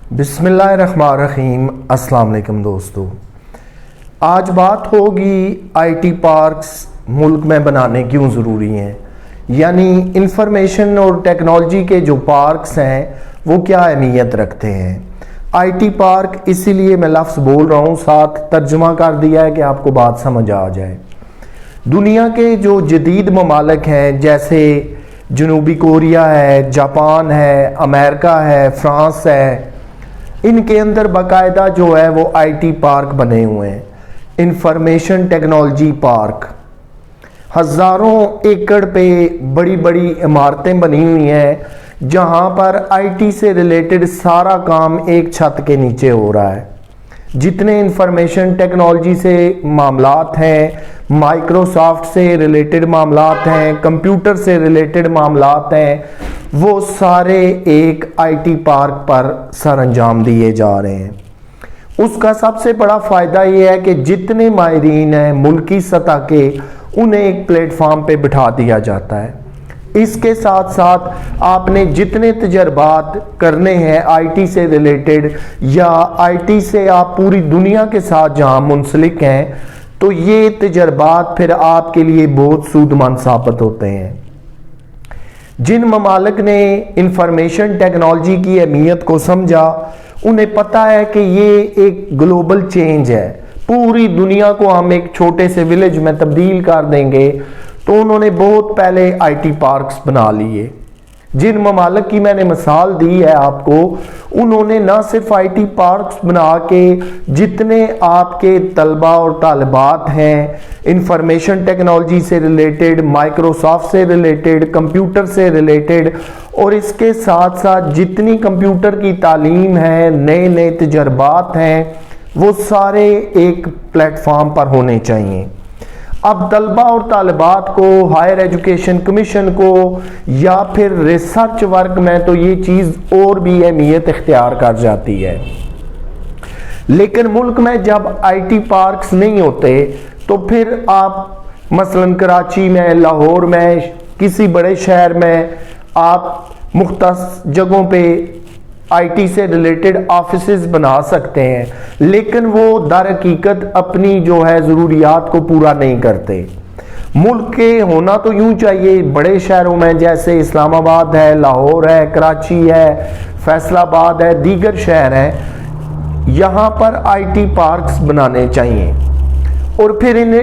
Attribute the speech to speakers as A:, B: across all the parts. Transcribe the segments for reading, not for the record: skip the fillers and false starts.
A: بسم اللہ الرحمن الرحیم۔ السلام علیکم دوستو، آج بات ہوگی آئی ٹی پارکس ملک میں بنانے کیوں ضروری ہیں، یعنی انفارمیشن اور ٹیکنالوجی کے جو پارکس ہیں وہ کیا اہمیت رکھتے ہیں۔ آئی ٹی پارک اسی لیے میں لفظ بول رہا ہوں، ساتھ ترجمہ کر دیا ہے کہ آپ کو بات سمجھ آ جائے۔ دنیا کے جو جدید ممالک ہیں جیسے جنوبی کوریا ہے، جاپان ہے، امریکہ ہے، فرانس ہے، ان کے اندر باقاعدہ جو ہے وہ آئی ٹی پارک بنے ہوئے ہیں، انفارمیشن ٹیکنالوجی پارک۔ ہزاروں ایکڑ پہ بڑی بڑی عمارتیں بنی ہوئی ہیں جہاں پر آئی ٹی سے ریلیٹڈ سارا کام ایک چھت کے نیچے ہو رہا ہے۔ جتنے انفارمیشن ٹیکنالوجی سے معاملات ہیں، مائکروسافٹ سے ریلیٹڈ معاملات ہیں، کمپیوٹر سے ریلیٹڈ معاملات ہیں، وہ سارے ایک آئی ٹی پارک پر سر انجام دیے جا رہے ہیں۔ اس کا سب سے بڑا فائدہ یہ ہے کہ جتنے ماہرین ہیں ملکی سطح کے، انہیں ایک پلیٹ فارم پہ بٹھا دیا جاتا ہے۔ اس کے ساتھ ساتھ آپ نے جتنے تجربات کرنے ہیں آئی ٹی سے ریلیٹڈ، یا آئی ٹی سے آپ پوری دنیا کے ساتھ جہاں منسلک ہیں، تو یہ تجربات پھر آپ کے لیے بہت سود مند ثابت ہوتے ہیں۔ جن ممالک نے انفارمیشن ٹیکنالوجی کی اہمیت کو سمجھا، انہیں پتہ ہے کہ یہ ایک گلوبل چینج ہے، پوری دنیا کو ہم ایک چھوٹے سے ولیج میں تبدیل کر دیں گے، تو انہوں نے بہت پہلے آئی ٹی پارکس بنا لیے۔ جن ممالک کی میں نے مثال دی ہے آپ کو، انہوں نے نہ صرف آئی ٹی پارکس بنا کے جتنے آپ کے طلبہ اور طالبات ہیں انفارمیشن ٹیکنالوجی سے ریلیٹڈ، مائکروسافٹ سے ریلیٹڈ، کمپیوٹر سے ریلیٹڈ، اور اس کے ساتھ ساتھ جتنی کمپیوٹر کی تعلیم ہے، نئے نئے تجربات ہیں، وہ سارے ایک پلیٹ فارم پر ہونے چاہیے۔ اب طلبہ اور طالبات کو، ہائر ایجوکیشن کمیشن کو، یا پھر ریسرچ ورک میں تو یہ چیز اور بھی اہمیت اختیار کر جاتی ہے۔ لیکن ملک میں جب آئی ٹی پارکس نہیں ہوتے تو پھر آپ مثلا کراچی میں، لاہور میں، کسی بڑے شہر میں آپ مختص جگہوں پہ آئی ٹی سے ریلیٹڈ آفیسز بنا سکتے ہیں، لیکن وہ در حقیقت اپنی جو ہے ضروریات کو پورا نہیں کرتے۔ ملک کے ہونا تو یوں چاہیے بڑے شہروں میں جیسے اسلام آباد ہے، لاہور ہے، کراچی ہے، فیصل آباد ہے، دیگر شہر ہیں، یہاں پر آئی ٹی پارکس بنانے چاہیے۔ اور پھر ان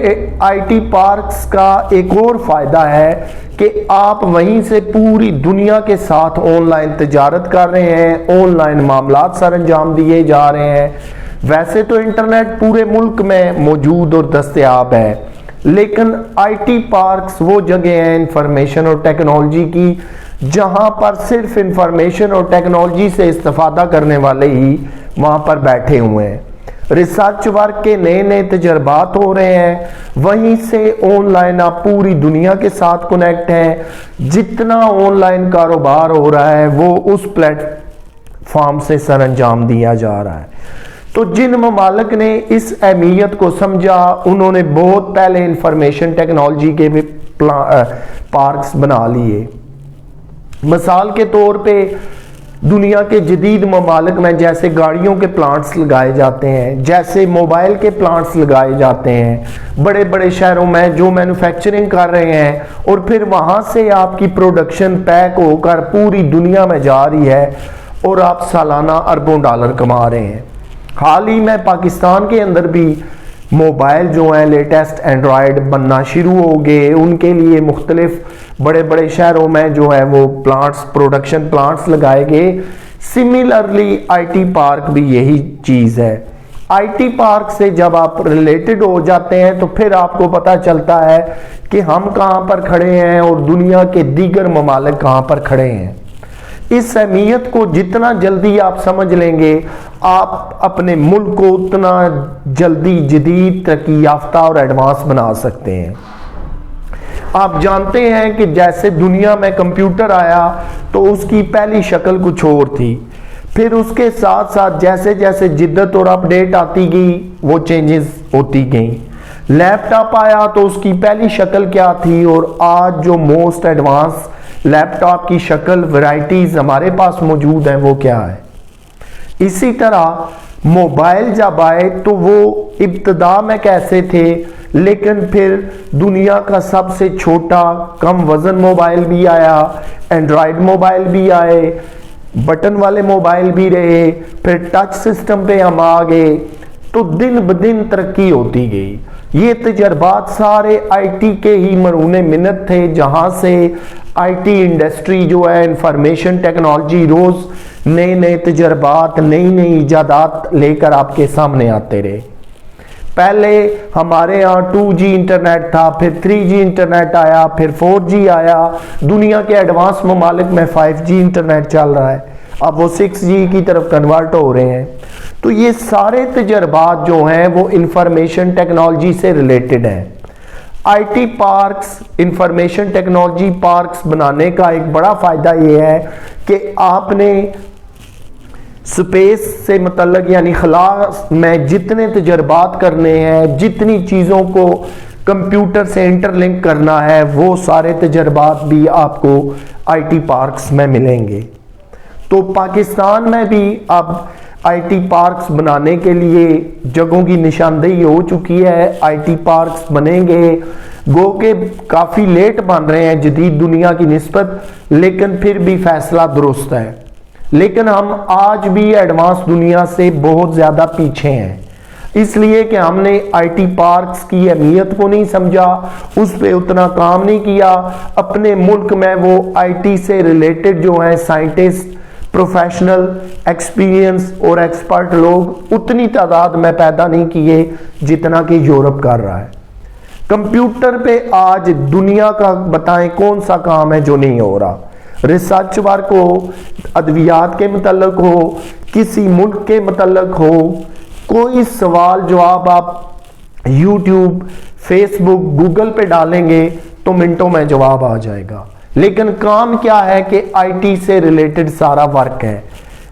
A: آئی ٹی پارکس کا ایک اور فائدہ ہے کہ آپ وہیں سے پوری دنیا کے ساتھ آن لائن تجارت کر رہے ہیں، آن لائن معاملات سر انجام دیے جا رہے ہیں۔ ویسے تو انٹرنیٹ پورے ملک میں موجود اور دستیاب ہے، لیکن آئی ٹی پارکس وہ جگہ ہیں انفارمیشن اور ٹیکنالوجی کی جہاں پر صرف انفارمیشن اور ٹیکنالوجی سے استفادہ کرنے والے ہی وہاں پر بیٹھے ہوئے ہیں۔ ریسرچ ورک کے نئے نئے تجربات ہو رہے ہیں، وہیں سے آن لائن آپ پوری دنیا کے ساتھ کنیکٹ ہیں۔ جتنا آن لائن کاروبار ہو رہا ہے وہ اس پلیٹ فارم سے سر انجام دیا جا رہا ہے۔ تو جن ممالک نے اس اہمیت کو سمجھا، انہوں نے بہت پہلے انفارمیشن ٹیکنالوجی کے پارکس بنا لیے۔ مثال کے طور پہ دنیا کے جدید ممالک میں جیسے گاڑیوں کے پلانٹس لگائے جاتے ہیں، جیسے موبائل کے پلانٹس لگائے جاتے ہیں بڑے بڑے شہروں میں جو مینوفیکچرنگ کر رہے ہیں، اور پھر وہاں سے آپ کی پروڈکشن پیک ہو کر پوری دنیا میں جا رہی ہے اور آپ سالانہ اربوں ڈالر کما رہے ہیں۔ حال ہی میں پاکستان کے اندر بھی موبائل جو ہیں لیٹسٹ اینڈرائیڈ بننا شروع ہو گئے، ان کے لیے مختلف بڑے بڑے شہروں میں جو ہے وہ پروڈکشن پلانٹس لگائے گئے۔ سملرلی آئی ٹی پارک بھی یہی چیز ہے۔ آئی ٹی پارک سے جب آپ ریلیٹڈ ہو جاتے ہیں تو پھر آپ کو پتہ چلتا ہے کہ ہم کہاں پر کھڑے ہیں اور دنیا کے دیگر ممالک کہاں پر کھڑے ہیں۔ اس اہمیت کو جتنا جلدی آپ سمجھ لیں گے، آپ اپنے ملک کو اتنا جلدی جدید ترقی یافتہ اور ایڈوانس بنا سکتے ہیں۔ آپ جانتے ہیں کہ جیسے دنیا میں کمپیوٹر آیا تو اس کی پہلی شکل کچھ اور تھی، پھر اس کے ساتھ ساتھ جیسے جیسے جدت اور اپڈیٹ آتی گئی وہ چینجز ہوتی گئیں۔ لیپ ٹاپ آیا تو اس کی پہلی شکل کیا تھی، اور آج جو موسٹ ایڈوانس لیپ ٹاپ کی شکل ورائٹیز ہمارے پاس موجود ہیں وہ کیا ہے۔ اسی طرح موبائل جب آئے تو وہ ابتدا میں کیسے تھے، لیکن پھر دنیا کا سب سے چھوٹا کم وزن موبائل بھی آیا، اینڈرائیڈ موبائل بھی آئے، بٹن والے موبائل بھی رہے، پھر ٹچ سسٹم پہ ہم آ گئے، تو دن بدن ترقی ہوتی گئی۔ یہ تجربات سارے آئی ٹی کے ہی مرہون منت تھے، جہاں سے آئی ٹی انڈسٹری جو ہے انفارمیشن ٹیکنالوجی روز نئے نئے تجربات، نئی نئی ایجادات لے کر آپ کے سامنے آتے رہے۔ پہلے ہمارے ہاں 2G انٹرنیٹ تھا، پھر 3G انٹرنیٹ آیا، پھر 4G آیا، دنیا کے ایڈوانس ممالک میں 5G انٹرنیٹ چل رہا ہے، اب وہ 6G کی طرف کنورٹ ہو رہے ہیں۔ تو یہ سارے تجربات جو ہیں وہ انفارمیشن ٹیکنالوجی سے ریلیٹڈ ہیں۔ I T parks, information technology parks بنانے کا ایک بڑا فائدہ یہ ہے کہ آپ نے سپیس سے متعلق یعنی خلا میں جتنے تجربات کرنے ہیں، جتنی چیزوں کو کمپیوٹر سے انٹر لنک کرنا ہے، وہ سارے تجربات بھی آپ کو آئی ٹی پارکس میں ملیں گے۔ تو پاکستان میں بھی اب آئی ٹی پارکس بنانے کے لیے جگہوں کی نشاندہی ہو چکی ہے، آئی ٹی پارکس بنیں گے، گو کہ کافی لیٹ بن رہے ہیں جدید دنیا کی نسبت، لیکن پھر بھی فیصلہ درست ہے۔ لیکن ہم آج بھی ایڈوانس دنیا سے بہت زیادہ پیچھے ہیں، اس لیے کہ ہم نے آئی ٹی پارکس کی اہمیت کو نہیں سمجھا، اس پہ اتنا کام نہیں کیا۔ اپنے ملک میں وہ آئی ٹی سے ریلیٹڈ جو ہیں سائنٹسٹ، پروفیشنل، ایکسپیرینس اور ایکسپرٹ لوگ اتنی تعداد میں پیدا نہیں کیے جتنا کہ یورپ کر رہا ہے۔ کمپیوٹر پہ آج دنیا کا بتائیں کون سا کام ہے جو نہیں ہو رہا، ریسرچ ورک ہو، ادویات کے متعلق ہو، کسی ملک کے متعلق ہو، کوئی سوال جواب آپ یوٹیوب، فیس بک، گوگل پہ ڈالیں گے تو منٹوں میں جواب آ جائے گا۔ لیکن کام کیا ہے کہ آئی ٹی سے ریلیٹڈ سارا ورک ہے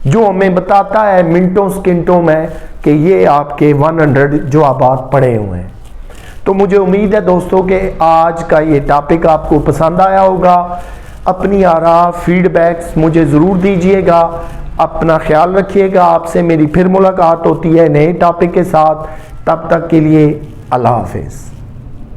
A: جو ہمیں بتاتا ہے منٹوں سکنٹوں میں کہ یہ آپ کے 100 جوابات پڑے ہوئے ہیں۔ تو مجھے امید ہے دوستوں کہ آج کا یہ ٹاپک آپ کو پسند آیا ہوگا۔ اپنی آراء، فیڈ بیکس مجھے ضرور دیجیے گا۔ اپنا خیال رکھیے گا۔ آپ سے میری پھر ملاقات ہوتی ہے نئے ٹاپک کے ساتھ، تب تک کے لیے اللہ حافظ۔